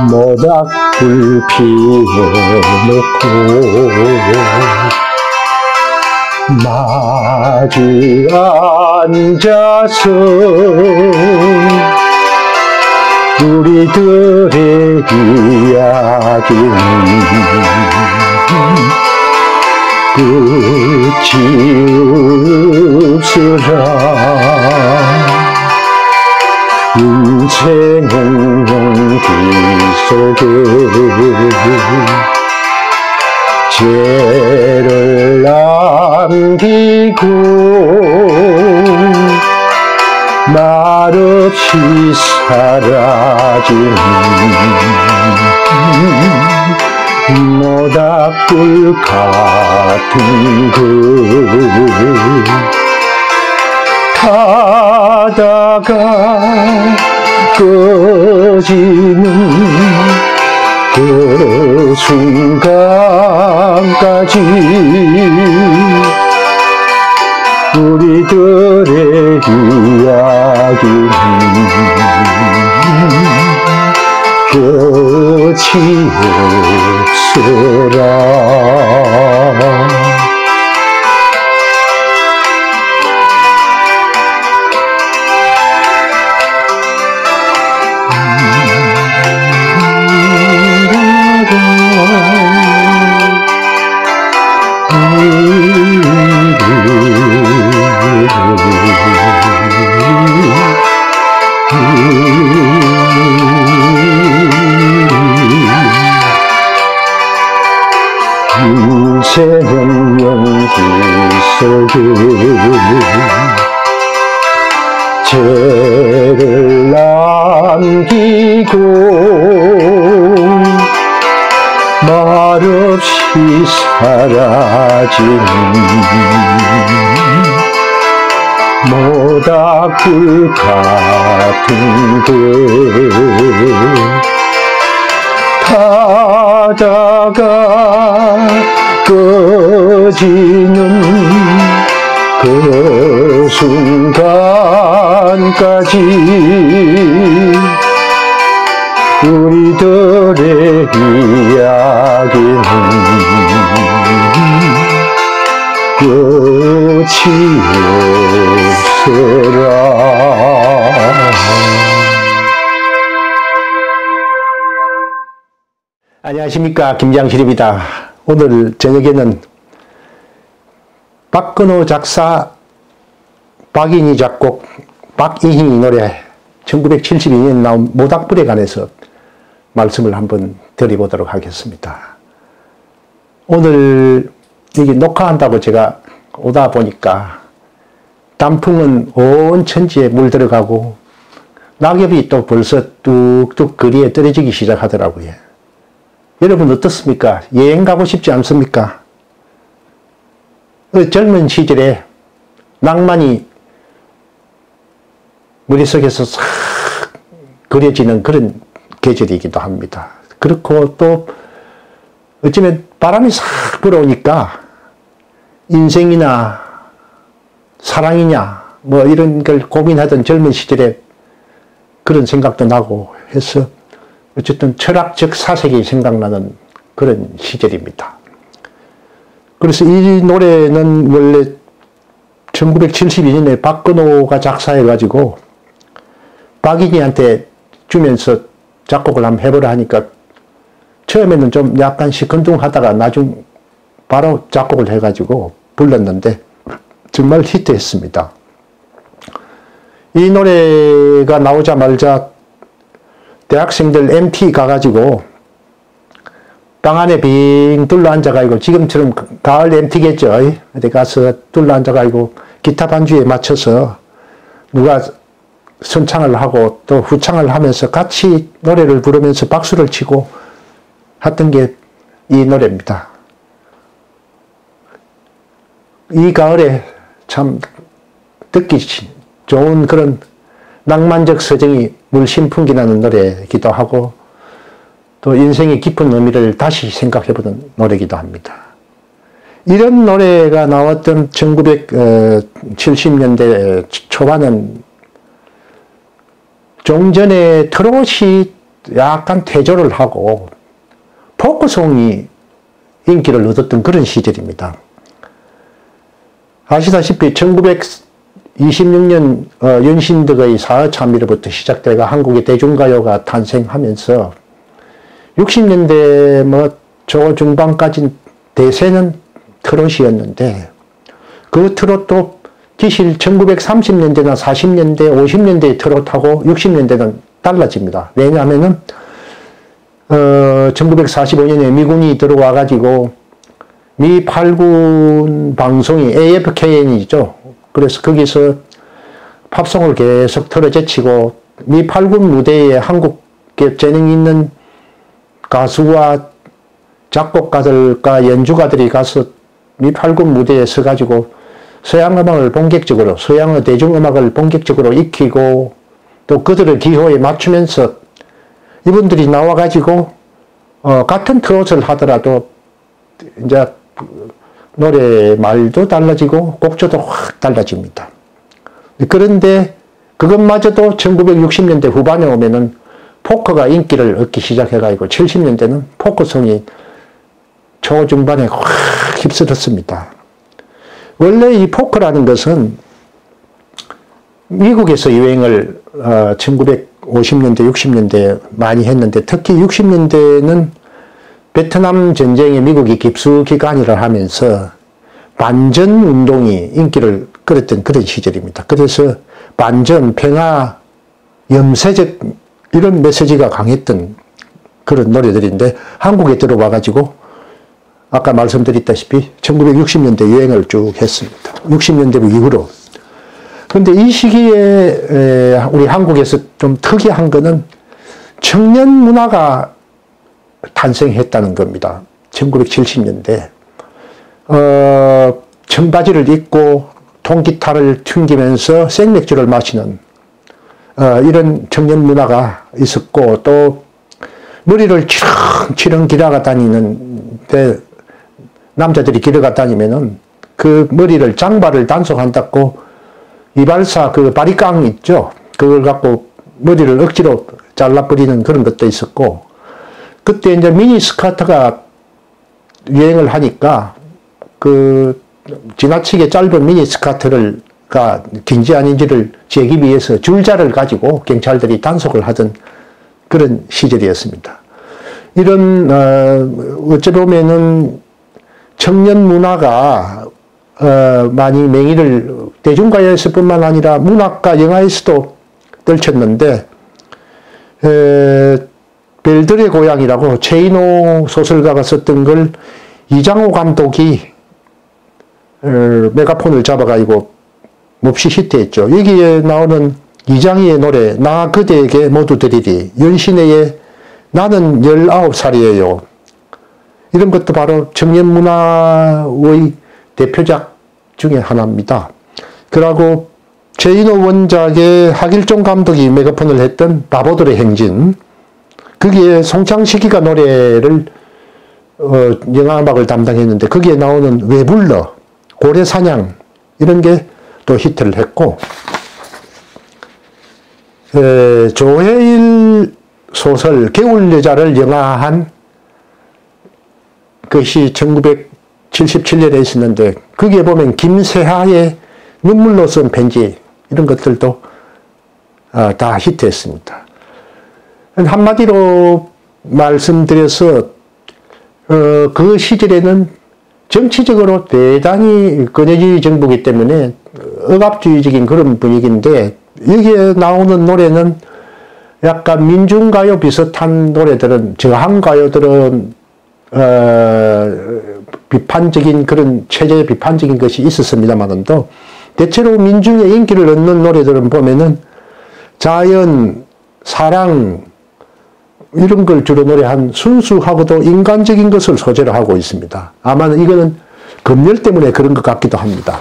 모닥불 피워놓고 마주 앉아서 우리들의 이야기는 끝이 없으라. 인생은 용기 속에 죄를 남기고 말없이 사라지는 모닥불 같은 그 타다가 꺼지는 그 순간까지 우리들의 이야기는 끝이 없으라. 인생은 용기 속에 죄를 남기고 말없이 사라지는 모닥불 같은 그 타다가 꺼지는 그 순간까지 우리들의 이야기는 끝이 없으라. 안녕하십니까, 김장실입니다. 오늘 저녁에는 박근호 작사, 박인희 작곡, 박이희 노래 1972년 나온 모닥불에 관해서 말씀을 한번 드려보도록 하겠습니다. 오늘 여기 녹화한다고 제가 오다 보니까 단풍은 온 천지에 물들어가고 낙엽이 또 벌써 뚝뚝 거리에 떨어지기 시작하더라고요. 여러분 어떻습니까? 여행 가고 싶지 않습니까? 젊은 시절에 낭만이 머릿속에서 싹 그려지는 그런 계절이기도 합니다. 그렇고 또 어쩌면 바람이 싹 불어오니까 인생이나 사랑이냐 뭐 이런 걸 고민하던 젊은 시절에 그런 생각도 나고 해서 어쨌든 철학적 사색이 생각나는 그런 시절입니다. 그래서 이 노래는 원래 1972년에 박근호가 작사해가지고 박인희한테 주면서 작곡을 한번 해보라 하니까 처음에는 좀 약간 시큰둥하다가 나중 바로 작곡을 해가지고 불렀는데 정말 히트했습니다. 이 노래가 나오자마자 대학생들 MT 가가지고 방 안에 빙 둘러 앉아가지고 지금처럼 가을 MT겠죠. 어디 가서 둘러 앉아가지고 기타 반주에 맞춰서 누가 선창을 하고 또 후창을 하면서 같이 노래를 부르면서 박수를 치고 했던 게 이 노래입니다. 이 가을에 참 듣기 좋은 그런 낭만적 서정이 물씬 풍기나는 노래이기도 하고 또 인생의 깊은 의미를 다시 생각해보는 노래이기도 합니다. 이런 노래가 나왔던 1970년대 초반은 종전에 트롯이 약간 퇴조를 하고 포크송이 인기를 얻었던 그런 시절입니다. 아시다시피 1926년 윤신덕의 사흘참미로부터 시작돼가 한국의 대중가요가 탄생하면서 60년대 뭐 초중반까지 대세는 트롯이었는데 그 트롯도 기실 1930년대나 40년대, 50년대의 트롯하고 60년대는 달라집니다. 왜냐하면은 1945년에 미군이 들어와 가지고 미 8군 방송이 AFKN이죠. 그래서 거기서 팝송을 계속 틀어제치고 미 8군 무대에 한국 재능 있는 가수와 작곡가들과 연주가들이 가서 미 8군 무대에 서가지고 서양음악을 본격적으로, 서양의 대중음악을 본격적으로 익히고 또 그들의 기호에 맞추면서 이분들이 나와가지고 같은 트롯을 하더라도 이제 노래 말도 달라지고 곡조도 확 달라집니다. 그런데 그것마저도 1960년대 후반에 오면은 포크가 인기를 얻기 시작해가지고 70년대는 포크송이 초중반에 확 휩쓸었습니다. 원래 이 포크라는 것은 미국에서 유행을 1950년대, 60년대 많이 했는데 특히 60년대는 베트남 전쟁에 미국이 깊숙이 관여를 하면서 반전 운동이 인기를 끌었던 그런 시절입니다. 그래서 반전, 평화, 염세적 이런 메시지가 강했던 그런 노래들인데 한국에 들어와 가지고 아까 말씀드렸다시피 1960년대 유행을 쭉 했습니다. 60년대 이후로. 그런데 이 시기에 우리 한국에서 좀 특이한 거는 청년 문화가 탄생했다는 겁니다. 1970년대. 청바지를 입고 통기타를 튕기면서 생맥주를 마시는 이런 청년 문화가 있었고 또 머리를 치렁치렁 길어가 다니는데 남자들이 길어가 다니면은 그 머리를 장발을 단속한다고 이발사 그 바리깡 있죠. 그걸 갖고 머리를 억지로 잘라버리는 그런 것도 있었고 그때 이제 미니 스커트가 유행을 하니까 그 지나치게 짧은 미니 스커트가 긴지 아닌지를 재기 위해서 줄자를 가지고 경찰들이 단속을 하던 그런 시절이었습니다. 이런 어찌 보면은 청년 문화가 많이 맹위를 대중가요에서 뿐만 아니라 문학과 영화에서도 떨쳤는데 별들의 고향이라고 최인호 소설가가 썼던 걸 이장호 감독이 메가폰을 잡아가지고 몹시 히트했죠. 여기에 나오는 이장희의 노래 나 그대에게 모두 드리리, 연신내의 나는 19살이에요. 이런 것도 바로 청년 문화의 대표작 중에 하나입니다. 그리고 최인호 원작의 하길종 감독이 메가폰을 했던 바보들의 행진, 거기에 송창식이가 노래를 영화음악을 담당했는데 거기에 나오는 왜 불러, 고래사냥 이런 게 또 히트를 했고 조혜일 소설 겨울여자를 영화한 것이 1977년에 있었는데 거기에 보면 김세하의 눈물로 쓴 편지 이런 것들도 다 히트했습니다. 한마디로 말씀드려서 그 시절에는 정치적으로 대단히 권위주의 정부이기 때문에 억압주의적인 그런 분위기인데 여기에 나오는 노래는 약간 민중가요 비슷한 노래들은 저항가요들은 비판적인 그런 체제 비판적인 것이 있었습니다만도 대체로 민중의 인기를 얻는 노래들은 보면은 자연, 사랑 이런 걸 주로 노래한 순수하고도 인간적인 것을 소재로 하고 있습니다. 아마 이거는 검열 때문에 그런 것 같기도 합니다.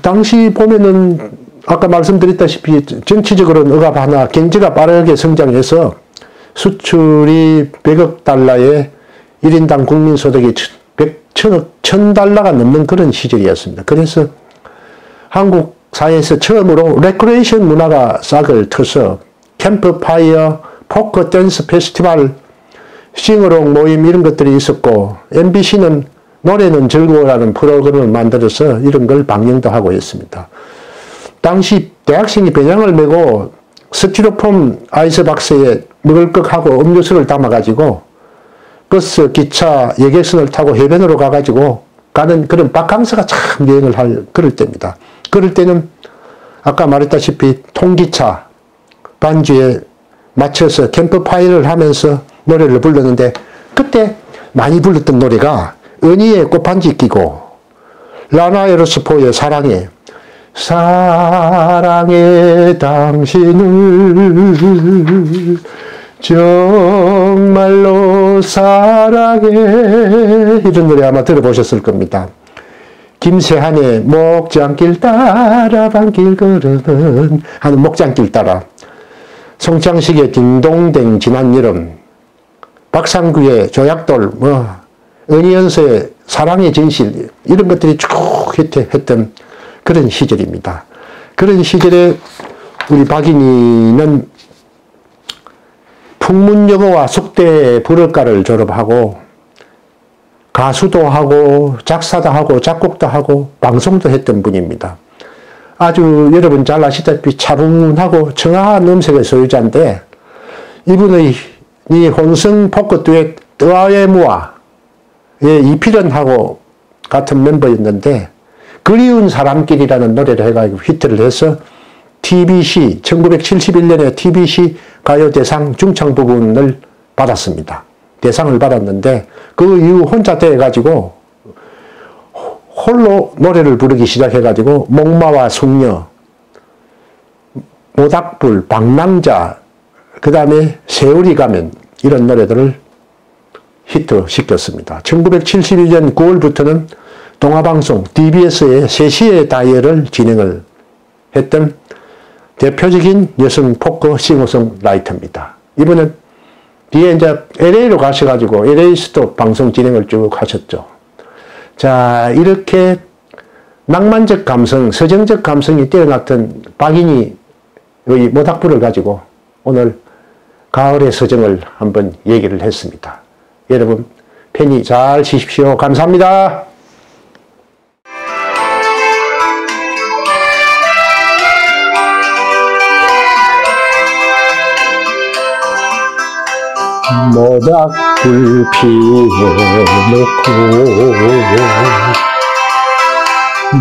당시 보면은 아까 말씀드렸다시피 정치적으로는 억압하나 경제가 빠르게 성장해서 수출이 100억 달러에 1인당 국민소득이 1000달러가 넘는 그런 시절이었습니다. 그래서 한국 사회에서 처음으로 레크레이션 문화가 싹을 터서 캠프파이어, 포크 댄스 페스티벌, 싱어롱 모임 이런 것들이 있었고 MBC는 노래는 즐거워라는 프로그램을 만들어서 이런 걸 방영도 하고 있습니다. 당시 대학생이 배낭을 메고 스티로폼 아이스박스에 먹을 것하고 음료수를 담아가지고 버스, 기차, 여객선을 타고 해변으로 가가지고 가는 그런 바캉스가 참 유행을 할 그럴 때입니다. 그럴 때는 아까 말했다시피 통기차 반주에 맞춰서 캠프파이어를 하면서 노래를 불렀는데 그때 많이 불렀던 노래가 은희의 꽃반지 끼고 라나 에르스포의 사랑해 당신을 정말로 사랑해 이런 노래 아마 들어보셨을 겁니다. 김세한의 목장길 따라 밤길 걸으는 하는 목장길 따라, 송창식의 딩동댕 지난 여름, 박상구의 조약돌, 은희연서의 사랑의 진실 이런 것들이 쭉 히트했던 그런 시절입니다. 그런 시절에 우리 박인희는 풍문여고와 숙대 불어과를 졸업하고 가수도 하고 작사도 하고 작곡도 하고 방송도 했던 분입니다. 아주 여러분 잘 아시다시피 차분하고 청아한 음색의 소유자인데 이분의 이 혼성 포크 듀엣 뜨아의 무아의 이필연하고 같은 멤버였는데 그리운 사람끼리라는 노래를 해가지고 히트를 해서 TBC 1971년에 TBC 가요대상 중창 부분을 받았습니다. 대상을 받았는데 그 이후 혼자 돼가지고 홀로 노래를 부르기 시작해가지고 목마와 숙녀, 모닥불, 방랑자, 그 다음에 세월이 가면 이런 노래들을 히트시켰습니다. 1972년 9월부터는 동아방송 DBS의 3시의 다이얼을 진행을 했던 대표적인 여성 포크 싱어송라이터입니다. 이분은 뒤에 이제 LA로 가셔가지고 LA에서도 방송 진행을 쭉 하셨죠. 자, 이렇게 낭만적 감성, 서정적 감성이 뛰어났던 박인희의 모닥불을 가지고 오늘 가을의 서정을 한번 얘기를 했습니다. 여러분 편히 잘 쉬십시오. 감사합니다. 모닥불 피워놓고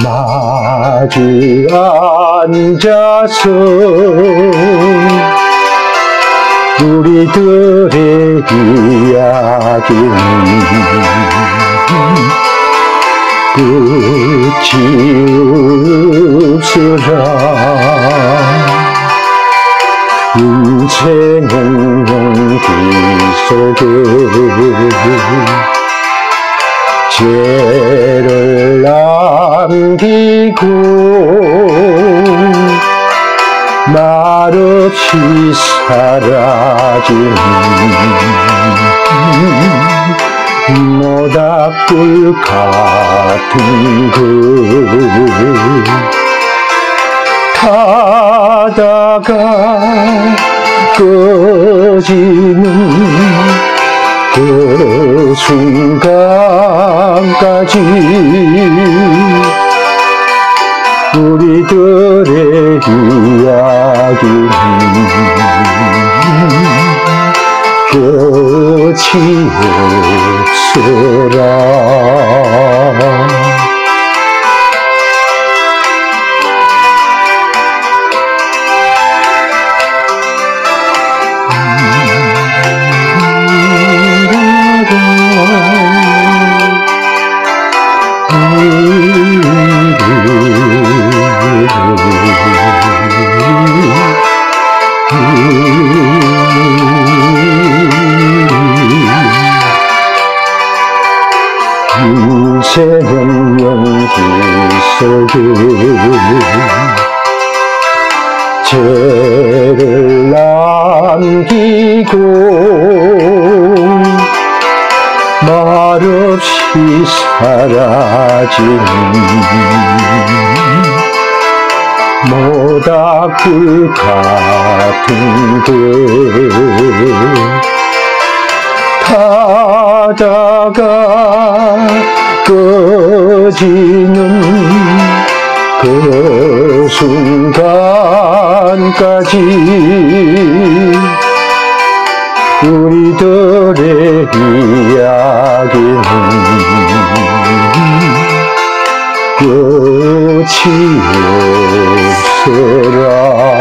마주 앉아서 우리들의 이야기는 끝이 없으라. 인생은 연기 속에 죄를 남기고 말없이 사라지는 모닥불 같은 그 타다가 꺼지는 그 순간까지 우리들의 이야기는 끝이 없어라. 인생은 연기 속에 죄를 남기고 말없이 사라지는 모닥불 같은데 타다가 꺼지는 그 순간까지 우리들의 이야기는 끝이 없어라.